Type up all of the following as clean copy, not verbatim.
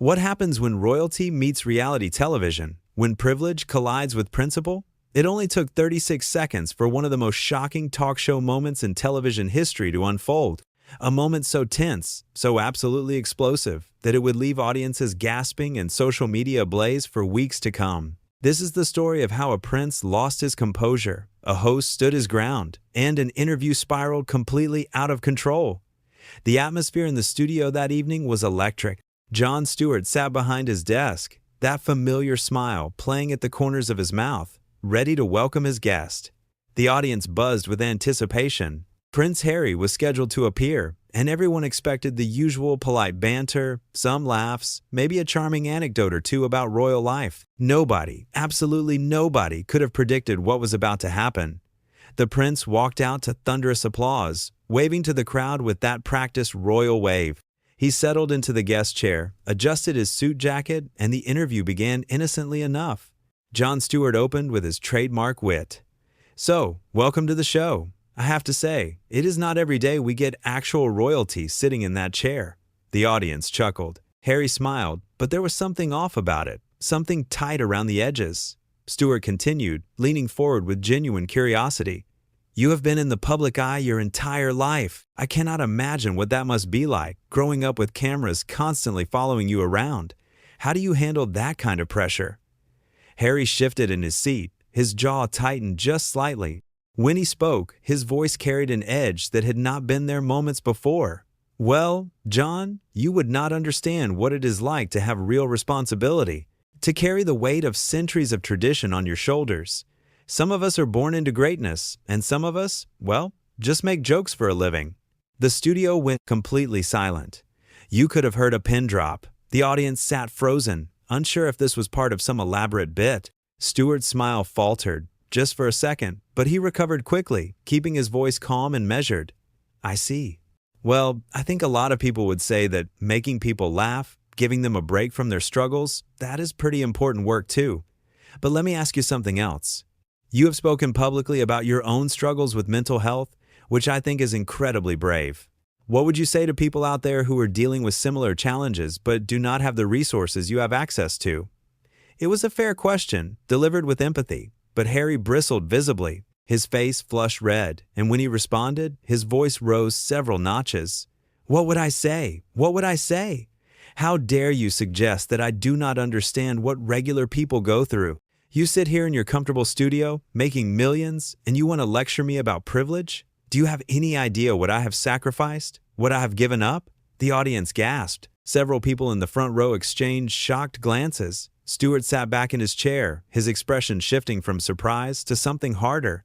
What happens when royalty meets reality television? When privilege collides with principle? It only took 36 seconds for one of the most shocking talk show moments in television history to unfold. A moment so tense, so absolutely explosive, that it would leave audiences gasping and social media ablaze for weeks to come. This is the story of how a prince lost his composure, a host stood his ground, and an interview spiraled completely out of control. The atmosphere in the studio that evening was electric. Jon Stewart sat behind his desk, that familiar smile playing at the corners of his mouth, ready to welcome his guest. The audience buzzed with anticipation. Prince Harry was scheduled to appear, and everyone expected the usual polite banter, some laughs, maybe a charming anecdote or two about royal life. Nobody, absolutely nobody, could have predicted what was about to happen. The prince walked out to thunderous applause, waving to the crowd with that practiced royal wave. He settled into the guest chair, adjusted his suit jacket, and the interview began innocently enough. Jon Stewart opened with his trademark wit. "So, welcome to the show. I have to say, it is not every day we get actual royalty sitting in that chair." The audience chuckled. Harry smiled, but there was something off about it, something tight around the edges. Stewart continued, leaning forward with genuine curiosity. "You have been in the public eye your entire life. I cannot imagine what that must be like, growing up with cameras constantly following you around. How do you handle that kind of pressure?" Harry shifted in his seat, his jaw tightened just slightly. When he spoke, his voice carried an edge that had not been there moments before. "Well, Jon, you would not understand what it is like to have real responsibility, to carry the weight of centuries of tradition on your shoulders. Some of us are born into greatness, and some of us, well, just make jokes for a living." The studio went completely silent. You could have heard a pin drop. The audience sat frozen, unsure if this was part of some elaborate bit. Stewart's smile faltered, just for a second, but he recovered quickly, keeping his voice calm and measured. "I see. Well, I think a lot of people would say that making people laugh, giving them a break from their struggles, that is pretty important work too. But let me ask you something else. You have spoken publicly about your own struggles with mental health, which I think is incredibly brave. What would you say to people out there who are dealing with similar challenges but do not have the resources you have access to?" It was a fair question, delivered with empathy, but Harry bristled visibly. His face flushed red, and when he responded, his voice rose several notches. "What would I say? What would I say? How dare you suggest that I do not understand what regular people go through? You sit here in your comfortable studio, making millions, and you want to lecture me about privilege? Do you have any idea what I have sacrificed? What I have given up?" The audience gasped. Several people in the front row exchanged shocked glances. Stewart sat back in his chair, his expression shifting from surprise to something harder.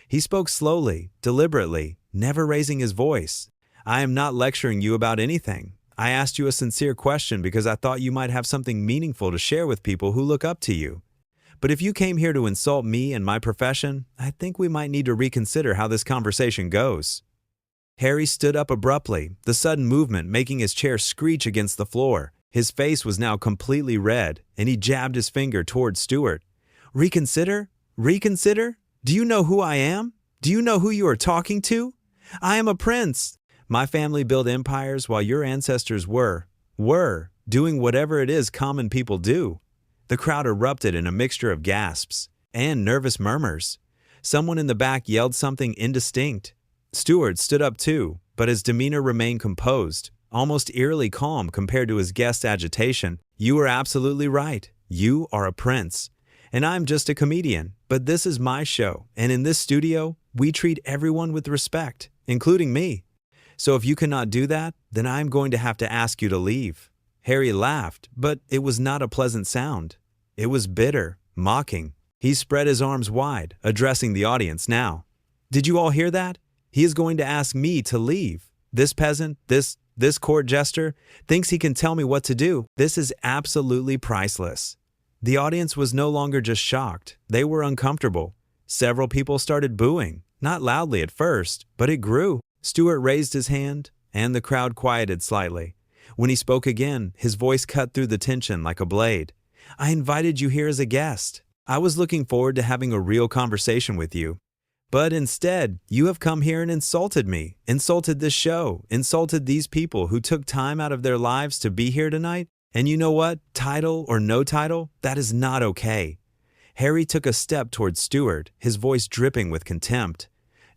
He spoke slowly, deliberately, never raising his voice. "I am not lecturing you about anything. I asked you a sincere question because I thought you might have something meaningful to share with people who look up to you. But if you came here to insult me and my profession, I think we might need to reconsider how this conversation goes." Harry stood up abruptly, the sudden movement making his chair screech against the floor. His face was now completely red, and he jabbed his finger toward Stewart. "Reconsider? Reconsider? Do you know who I am? Do you know who you are talking to? I am a prince. My family built empires while your ancestors were doing whatever it is common people do." The crowd erupted in a mixture of gasps and nervous murmurs. Someone in the back yelled something indistinct. Stewart stood up too, but his demeanor remained composed, almost eerily calm compared to his guest's agitation. "You are absolutely right. You are a prince. And I'm just a comedian, but this is my show, and in this studio, we treat everyone with respect, including me. So if you cannot do that, then I'm going to have to ask you to leave." Harry laughed, but it was not a pleasant sound. It was bitter, mocking. He spread his arms wide, addressing the audience now. "Did you all hear that? He is going to ask me to leave. This peasant, this court jester, thinks he can tell me what to do. This is absolutely priceless." The audience was no longer just shocked, they were uncomfortable. Several people started booing, not loudly at first, but it grew. Stewart raised his hand, and the crowd quieted slightly. When he spoke again, his voice cut through the tension like a blade. "I invited you here as a guest. I was looking forward to having a real conversation with you. But instead, you have come here and insulted me, insulted this show, insulted these people who took time out of their lives to be here tonight. And you know what? Title or no title, that is not okay. Harry took a step towards Stewart, his voice dripping with contempt.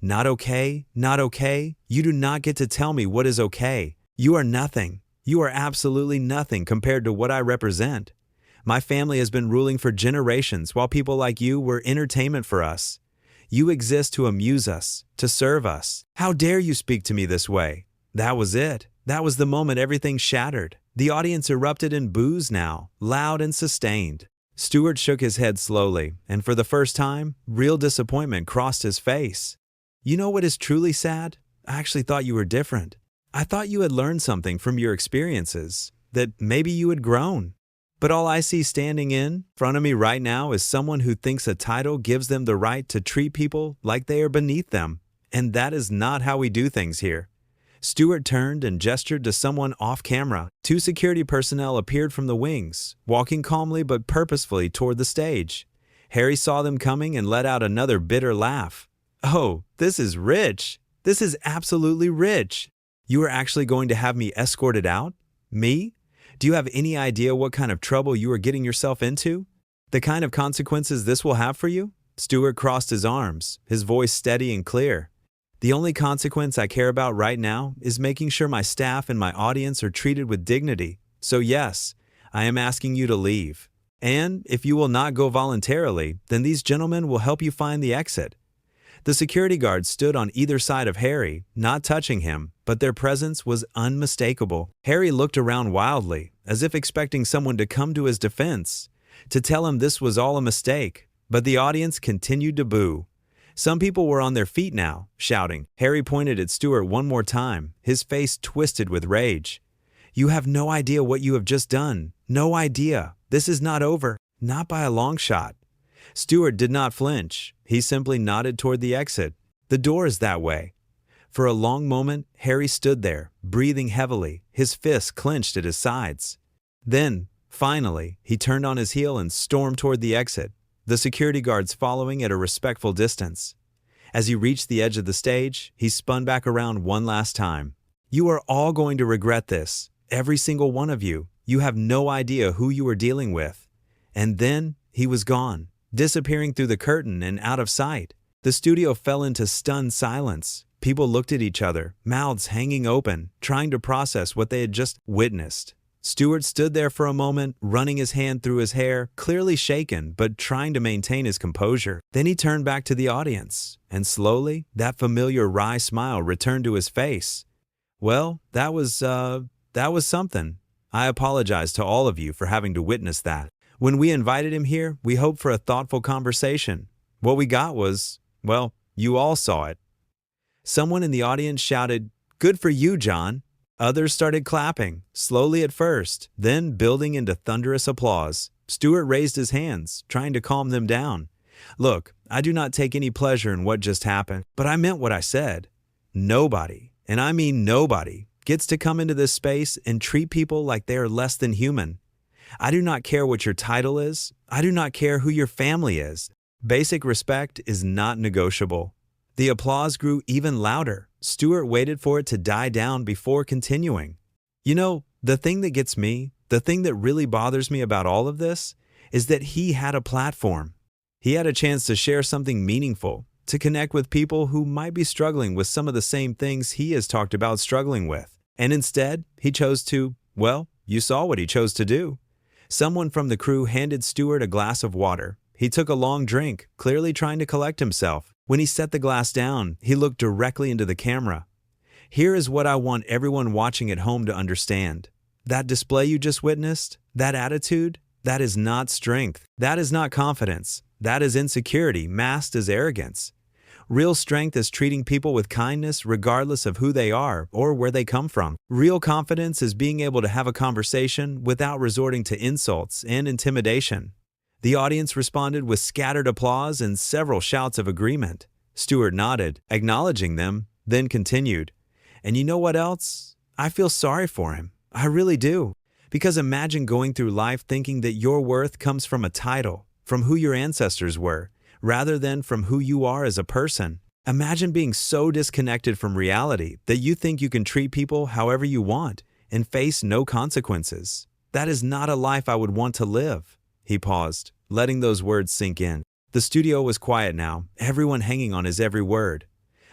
Not okay, not okay. You do not get to tell me what is okay. You are nothing. You are absolutely nothing compared to what I represent. My family has been ruling for generations while people like you were entertainment for us. You exist to amuse us, to serve us. How dare you speak to me this way? That was it. That was the moment everything shattered. The audience erupted in boos now, loud and sustained. Stewart shook his head slowly, and for the first time, real disappointment crossed his face. You know what is truly sad? I actually thought you were different. I thought you had learned something from your experiences, that maybe you had grown. But all I see standing in front of me right now is someone who thinks a title gives them the right to treat people like they are beneath them. And that is not how we do things here. Stewart turned and gestured to someone off camera. Two security personnel appeared from the wings, walking calmly but purposefully toward the stage. Harry saw them coming and let out another bitter laugh. Oh, this is rich. This is absolutely rich. You are actually going to have me escorted out? Me? Do you have any idea what kind of trouble you are getting yourself into? The kind of consequences this will have for you? Stewart crossed his arms, his voice steady and clear. The only consequence I care about right now is making sure my staff and my audience are treated with dignity. So yes, I am asking you to leave. And if you will not go voluntarily, then these gentlemen will help you find the exit. The security guards stood on either side of Harry, not touching him, but their presence was unmistakable. Harry looked around wildly, as if expecting someone to come to his defense, to tell him this was all a mistake, but the audience continued to boo. Some people were on their feet now, shouting. Harry pointed at Stewart one more time, his face twisted with rage. You have no idea what you have just done. No idea. This is not over. Not by a long shot. Stewart did not flinch. He simply nodded toward the exit. The door is that way. For a long moment, Harry stood there, breathing heavily, his fists clenched at his sides. Then, finally, he turned on his heel and stormed toward the exit, the security guards following at a respectful distance. As he reached the edge of the stage, he spun back around one last time. You are all going to regret this. Every single one of you. You have no idea who you are dealing with. And then, he was gone, disappearing through the curtain and out of sight. The studio fell into stunned silence. People looked at each other, mouths hanging open, trying to process what they had just witnessed. Stewart stood there for a moment, running his hand through his hair, clearly shaken, but trying to maintain his composure. Then he turned back to the audience, and slowly, that familiar wry smile returned to his face. Well, that was something. I apologize to all of you for having to witness that. When we invited him here, we hoped for a thoughtful conversation. What we got was, well, you all saw it. Someone in the audience shouted, "Good for you, Jon." Others started clapping, slowly at first, then building into thunderous applause. Stewart raised his hands, trying to calm them down. Look, I do not take any pleasure in what just happened, but I meant what I said. Nobody, and I mean nobody, gets to come into this space and treat people like they are less than human. I do not care what your title is. I do not care who your family is. Basic respect is not negotiable. The applause grew even louder. Stewart waited for it to die down before continuing. You know, the thing that gets me, the thing that really bothers me about all of this, is that he had a platform. He had a chance to share something meaningful, to connect with people who might be struggling with some of the same things he has talked about struggling with. And instead, he chose to, well, you saw what he chose to do. Someone from the crew handed Stewart a glass of water. He took a long drink, clearly trying to collect himself. When he set the glass down, he looked directly into the camera. Here is what I want everyone watching at home to understand. That display you just witnessed, that attitude, that is not strength. That is not confidence. That is insecurity masked as arrogance. Real strength is treating people with kindness regardless of who they are or where they come from. Real confidence is being able to have a conversation without resorting to insults and intimidation. The audience responded with scattered applause and several shouts of agreement. Stewart nodded, acknowledging them, then continued. And you know what else? I feel sorry for him. I really do. Because imagine going through life thinking that your worth comes from a title, from who your ancestors were, rather than from who you are as a person. Imagine being so disconnected from reality that you think you can treat people however you want and face no consequences. That is not a life I would want to live." He paused, letting those words sink in. The studio was quiet now, everyone hanging on his every word.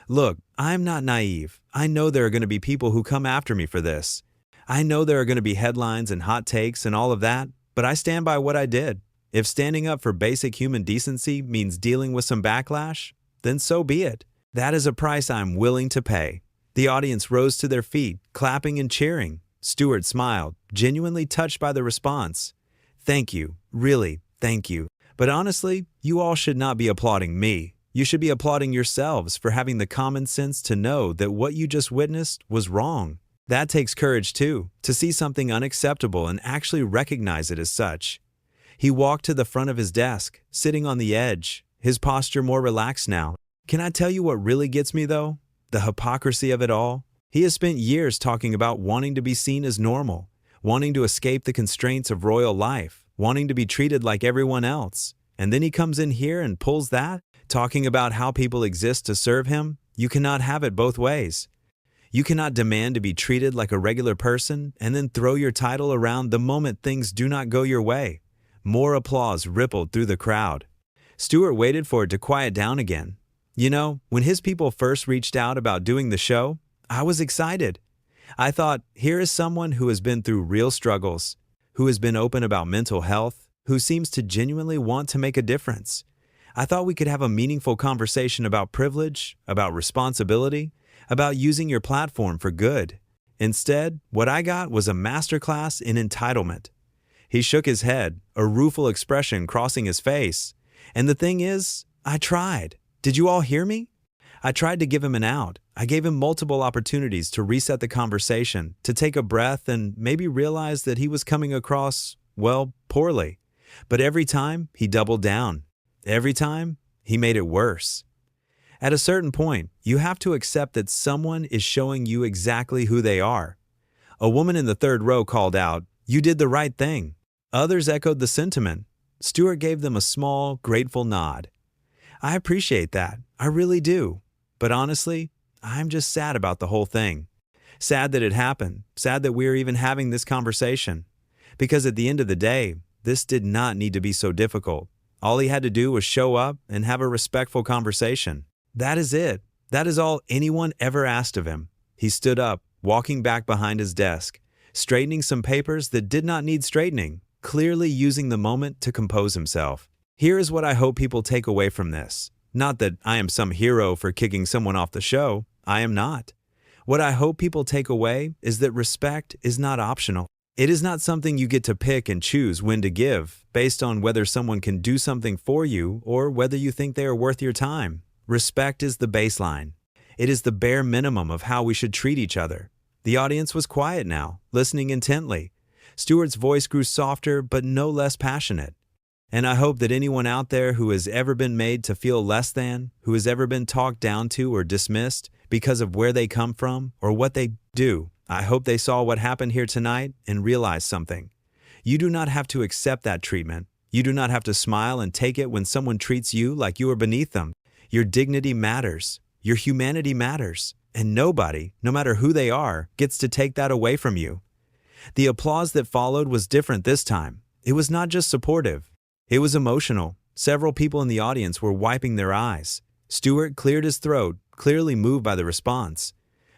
"Look, I'm not naive. I know there are going to be people who come after me for this. I know there are going to be headlines and hot takes and all of that, but I stand by what I did. If standing up for basic human decency means dealing with some backlash, then so be it. That is a price I'm willing to pay." The audience rose to their feet, clapping and cheering. Stewart smiled, genuinely touched by the response. "Thank you, really, thank you. But honestly, you all should not be applauding me. You should be applauding yourselves for having the common sense to know that what you just witnessed was wrong. That takes courage too, to see something unacceptable and actually recognize it as such." He walked to the front of his desk, sitting on the edge, his posture more relaxed now. "Can I tell you what really gets me though? The hypocrisy of it all. He has spent years talking about wanting to be seen as normal, wanting to escape the constraints of royal life, wanting to be treated like everyone else. And then he comes in here and pulls that, talking about how people exist to serve him. You cannot have it both ways. You cannot demand to be treated like a regular person and then throw your title around the moment things do not go your way." More applause rippled through the crowd. Stewart waited for it to quiet down again. You know, when his people first reached out about doing the show, I was excited. I thought, here is someone who has been through real struggles, who has been open about mental health, who seems to genuinely want to make a difference. I thought we could have a meaningful conversation about privilege, about responsibility, about using your platform for good. Instead, what I got was a masterclass in entitlement. He shook his head, a rueful expression crossing his face. And the thing is, I tried. Did you all hear me? I tried to give him an out. I gave him multiple opportunities to reset the conversation, to take a breath and maybe realize that he was coming across, well, poorly. But every time, he doubled down. Every time, he made it worse. At a certain point, you have to accept that someone is showing you exactly who they are. A woman in the third row called out, "You did the right thing." Others echoed the sentiment. Stewart gave them a small, grateful nod. "I appreciate that. I really do. But honestly, I'm just sad about the whole thing. Sad that it happened. Sad that we're even having this conversation. Because at the end of the day, this did not need to be so difficult. All he had to do was show up and have a respectful conversation. That is it. That is all anyone ever asked of him." He stood up, walking back behind his desk, straightening some papers that did not need straightening, clearly using the moment to compose himself. "Here is what I hope people take away from this. Not that I am some hero for kicking someone off the show. I am not. What I hope people take away is that respect is not optional. It is not something you get to pick and choose when to give, based on whether someone can do something for you or whether you think they are worth your time. Respect is the baseline. It is the bare minimum of how we should treat each other." The audience was quiet now, listening intently. Stewart's voice grew softer but no less passionate. "And I hope that anyone out there who has ever been made to feel less than, who has ever been talked down to or dismissed because of where they come from or what they do, I hope they saw what happened here tonight and realized something. You do not have to accept that treatment. You do not have to smile and take it when someone treats you like you are beneath them. Your dignity matters. Your humanity matters. And nobody, no matter who they are, gets to take that away from you." The applause that followed was different this time. It was not just supportive. It was emotional. Several people in the audience were wiping their eyes. Stewart cleared his throat, clearly moved by the response.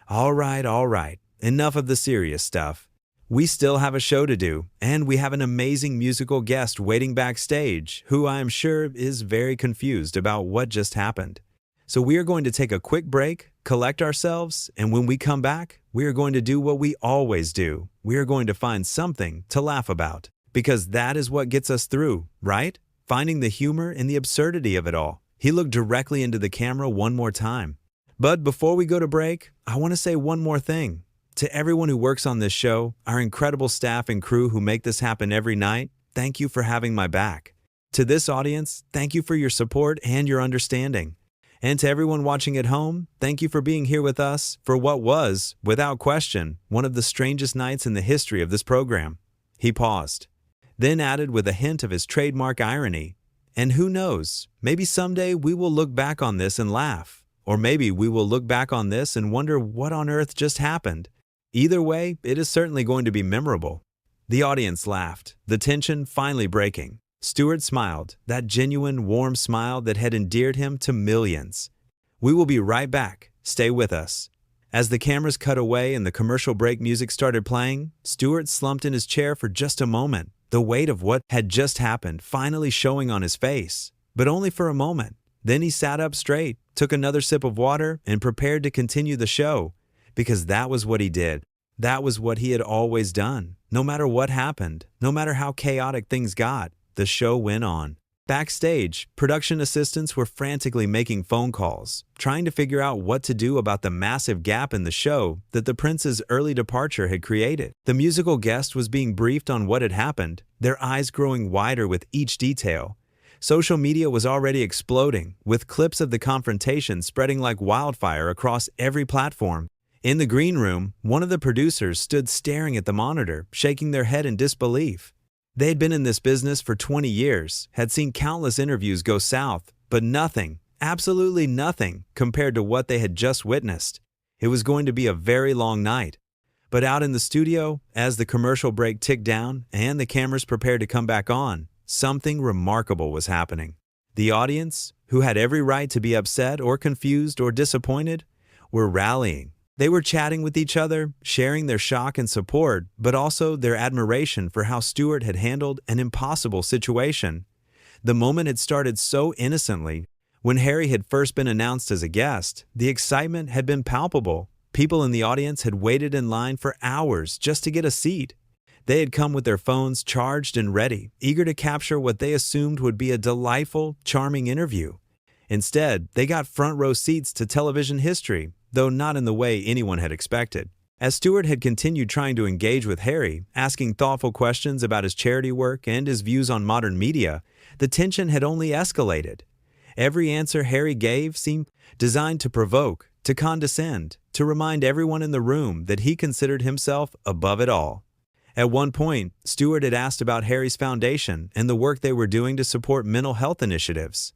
All right. Enough of the serious stuff. We still have a show to do, and we have an amazing musical guest waiting backstage who I am sure is very confused about what just happened. So we are going to take a quick break, collect ourselves, and when we come back, we are going to do what we always do. We are going to find something to laugh about. Because that is what gets us through, right? Finding the humor in the absurdity of it all. He looked directly into the camera one more time. But before we go to break, I want to say one more thing. To everyone who works on this show, our incredible staff and crew who make this happen every night, thank you for having my back. To this audience, thank you for your support and your understanding. And to everyone watching at home, thank you for being here with us for what was, without question, one of the strangest nights in the history of this program. He paused, then added with a hint of his trademark irony, "And who knows, maybe someday we will look back on this and laugh. Or maybe we will look back on this and wonder what on earth just happened. Either way, it is certainly going to be memorable." The audience laughed, the tension finally breaking. Stewart smiled, that genuine, warm smile that had endeared him to millions. "We will be right back. Stay with us." As the cameras cut away and the commercial break music started playing, Stewart slumped in his chair for just a moment, the weight of what had just happened finally showing on his face. But only for a moment. Then he sat up straight, took another sip of water, and prepared to continue the show. Because that was what he did. That was what he had always done. No matter what happened, no matter how chaotic things got, the show went on. Backstage, production assistants were frantically making phone calls, trying to figure out what to do about the massive gap in the show that the prince's early departure had created. The musical guest was being briefed on what had happened, their eyes growing wider with each detail. Social media was already exploding, with clips of the confrontation spreading like wildfire across every platform. In the green room, one of the producers stood staring at the monitor, shaking their head in disbelief. They had been in this business for 20 years, had seen countless interviews go south, but nothing, absolutely nothing, compared to what they had just witnessed. It was going to be a very long night. But out in the studio, as the commercial break ticked down and the cameras prepared to come back on, something remarkable was happening. The audience, who had every right to be upset or confused or disappointed, were rallying. They were chatting with each other, sharing their shock and support, but also their admiration for how Stewart had handled an impossible situation. The moment had started so innocently. When Harry had first been announced as a guest, the excitement had been palpable. People in the audience had waited in line for hours just to get a seat. They had come with their phones charged and ready, eager to capture what they assumed would be a delightful, charming interview. Instead, they got front-row seats to television history, though not in the way anyone had expected. As Stewart had continued trying to engage with Harry, asking thoughtful questions about his charity work and his views on modern media, the tension had only escalated. Every answer Harry gave seemed designed to provoke, to condescend, to remind everyone in the room that he considered himself above it all. At one point, Stewart had asked about Harry's foundation and the work they were doing to support mental health initiatives.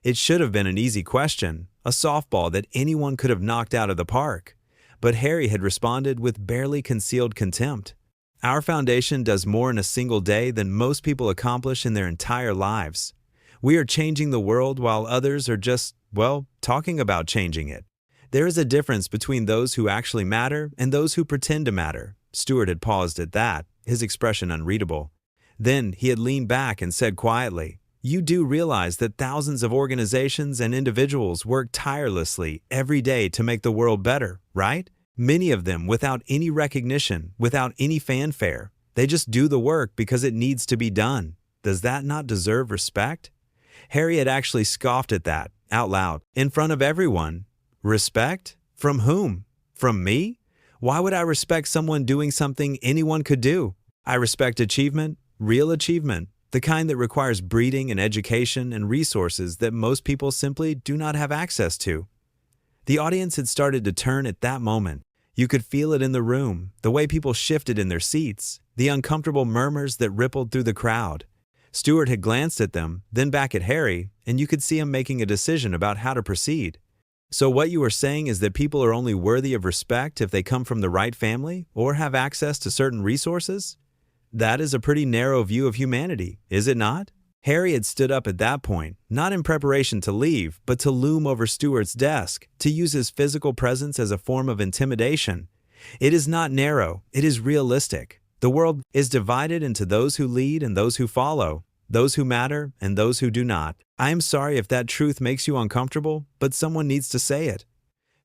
It should have been an easy question, a softball that anyone could have knocked out of the park. But Harry had responded with barely concealed contempt. "Our foundation does more in a single day than most people accomplish in their entire lives. We are changing the world while others are just, well, talking about changing it. There is a difference between those who actually matter and those who pretend to matter." Stewart had paused at that, his expression unreadable. Then he had leaned back and said quietly, "You do realize that thousands of organizations and individuals work tirelessly every day to make the world better, right? Many of them without any recognition, without any fanfare. They just do the work because it needs to be done. Does that not deserve respect?" Harry had actually scoffed at that, out loud, in front of everyone. Respect? From whom? From me? Why would I respect someone doing something anyone could do? I respect achievement, real achievement. The kind that requires breeding and education and resources that most people simply do not have access to. The audience had started to turn at that moment. You could feel it in the room, the way people shifted in their seats, the uncomfortable murmurs that rippled through the crowd. Stewart had glanced at them, then back at Harry, and you could see him making a decision about how to proceed. "So what you are saying is that people are only worthy of respect if they come from the right family or have access to certain resources? That is a pretty narrow view of humanity, is it not?" Harry had stood up at that point, not in preparation to leave, but to loom over Stewart's desk, to use his physical presence as a form of intimidation. "It is not narrow, it is realistic. The world is divided into those who lead and those who follow, those who matter and those who do not. I am sorry if that truth makes you uncomfortable, but someone needs to say it."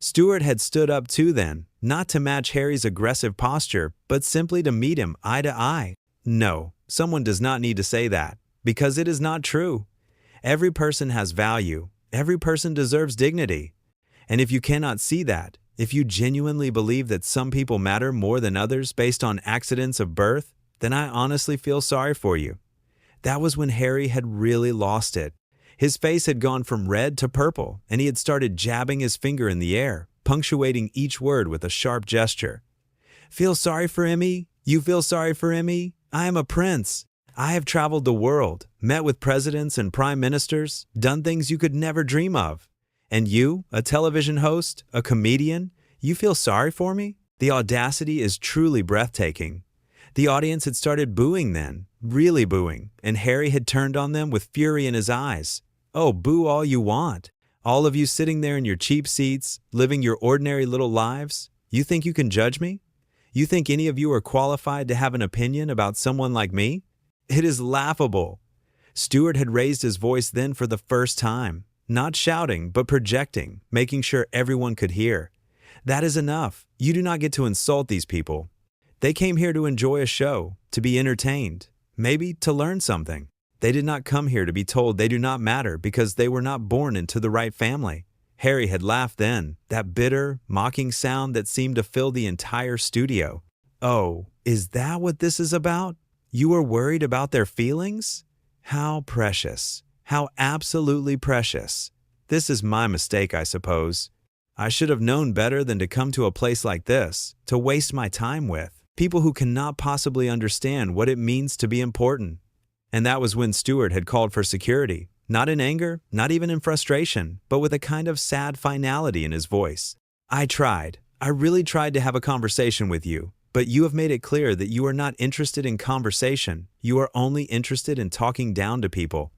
Stewart had stood up too then, not to match Harry's aggressive posture, but simply to meet him eye to eye. No, someone does not need to say that, because it is not true. Every person has value. Every person deserves dignity. And if you cannot see that, if you genuinely believe that some people matter more than others based on accidents of birth, then I honestly feel sorry for you. That was when Harry had really lost it. His face had gone from red to purple, and he had started jabbing his finger in the air, punctuating each word with a sharp gesture. "Feel sorry for Emmy? You feel sorry for Emmy? I am a prince. I have traveled the world, met with presidents and prime ministers, done things you could never dream of. And you, a television host, a comedian, you feel sorry for me? The audacity is truly breathtaking. The audience had started booing then, really booing, and Harry had turned on them with fury in his eyes. Oh, boo all you want. All of you sitting there in your cheap seats, living your ordinary little lives. You think you can judge me? You think any of you are qualified to have an opinion about someone like me? It is laughable. Stewart had raised his voice then for the first time, not shouting, but projecting, making sure everyone could hear. That is enough. You do not get to insult these people. They came here to enjoy a show, to be entertained, maybe to learn something. They did not come here to be told they do not matter because they were not born into the right family. Harry had laughed then, that bitter, mocking sound that seemed to fill the entire studio. Oh, is that what this is about? You are worried about their feelings? How precious. How absolutely precious. This is my mistake, I suppose. I should have known better than to come to a place like this, to waste my time with people who cannot possibly understand what it means to be important. And that was when Stewart had called for security, not in anger, not even in frustration, but with a kind of sad finality in his voice. I really tried to have a conversation with you, but you have made it clear that you are not interested in conversation. You are only interested in talking down to people.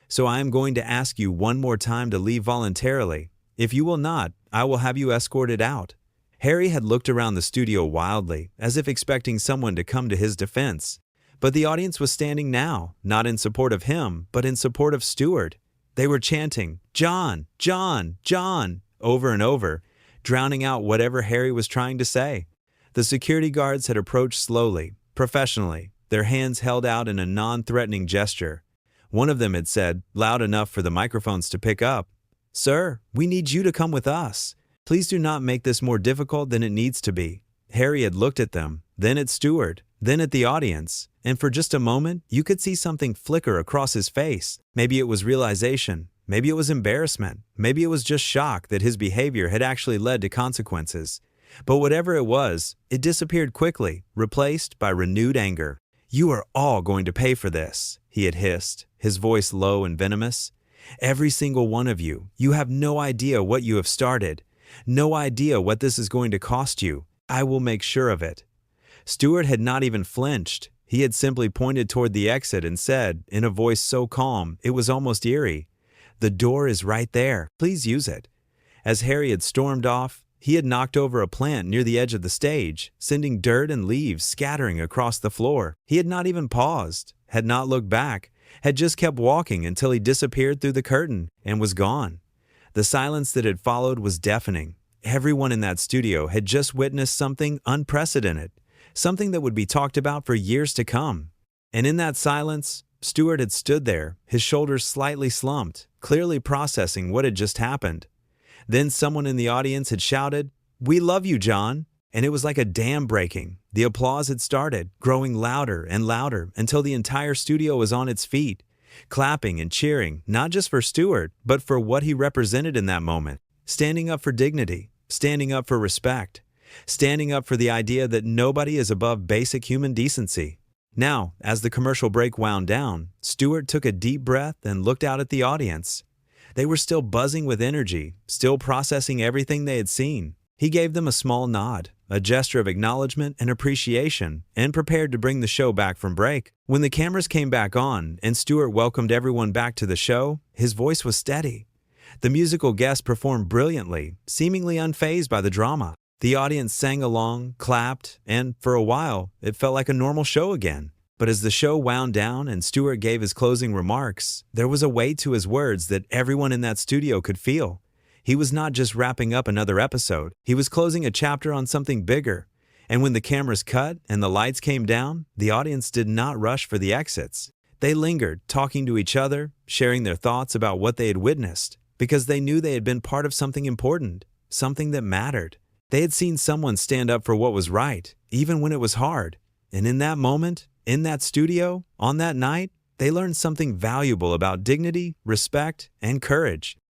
So I am going to ask you one more time to leave voluntarily. If you will not, I will have you escorted out. Harry had looked around the studio wildly, as if expecting someone to come to his defense. But the audience was standing now, not in support of him, but in support of Stewart. They were chanting, "Jon, Jon, Jon," over and over, drowning out whatever Harry was trying to say. The security guards had approached slowly, professionally, their hands held out in a non-threatening gesture. One of them had said, loud enough for the microphones to pick up, "Sir, we need you to come with us. Please do not make this more difficult than it needs to be." Harry had looked at them, then at Stewart, then at the audience, and for just a moment, you could see something flicker across his face. Maybe it was realization, maybe it was embarrassment, maybe it was just shock that his behavior had actually led to consequences. But whatever it was, it disappeared quickly, replaced by renewed anger. "You are all going to pay for this," he had hissed, his voice low and venomous. "Every single one of you. You have no idea what you have started. No idea what this is going to cost you. I will make sure of it." Stewart had not even flinched. He had simply pointed toward the exit and said, in a voice so calm it was almost eerie, "The door is right there. Please use it." As Harry had stormed off, he had knocked over a plant near the edge of the stage, sending dirt and leaves scattering across the floor. He had not even paused, had not looked back, had just kept walking until he disappeared through the curtain and was gone. The silence that had followed was deafening. Everyone in that studio had just witnessed something unprecedented, something that would be talked about for years to come. And in that silence, Stewart had stood there, his shoulders slightly slumped, clearly processing what had just happened. Then someone in the audience had shouted, "We love you, Jon." And it was like a dam breaking. The applause had started, growing louder and louder until the entire studio was on its feet, clapping and cheering, not just for Stewart, but for what he represented in that moment. Standing up for dignity, standing up for respect, standing up for the idea that nobody is above basic human decency. Now, as the commercial break wound down, Stewart took a deep breath and looked out at the audience. They were still buzzing with energy, still processing everything they had seen. He gave them a small nod, a gesture of acknowledgement and appreciation, and prepared to bring the show back from break. When the cameras came back on and Stewart welcomed everyone back to the show, his voice was steady. The musical guests performed brilliantly, seemingly unfazed by the drama. The audience sang along, clapped, and, for a while, it felt like a normal show again. But as the show wound down and Stewart gave his closing remarks, there was a weight to his words that everyone in that studio could feel. He was not just wrapping up another episode, he was closing a chapter on something bigger. And when the cameras cut and the lights came down, the audience did not rush for the exits. They lingered, talking to each other, sharing their thoughts about what they had witnessed, because they knew they had been part of something important, something that mattered. They had seen someone stand up for what was right, even when it was hard. And in that moment, in that studio, on that night, they learned something valuable about dignity, respect, and courage.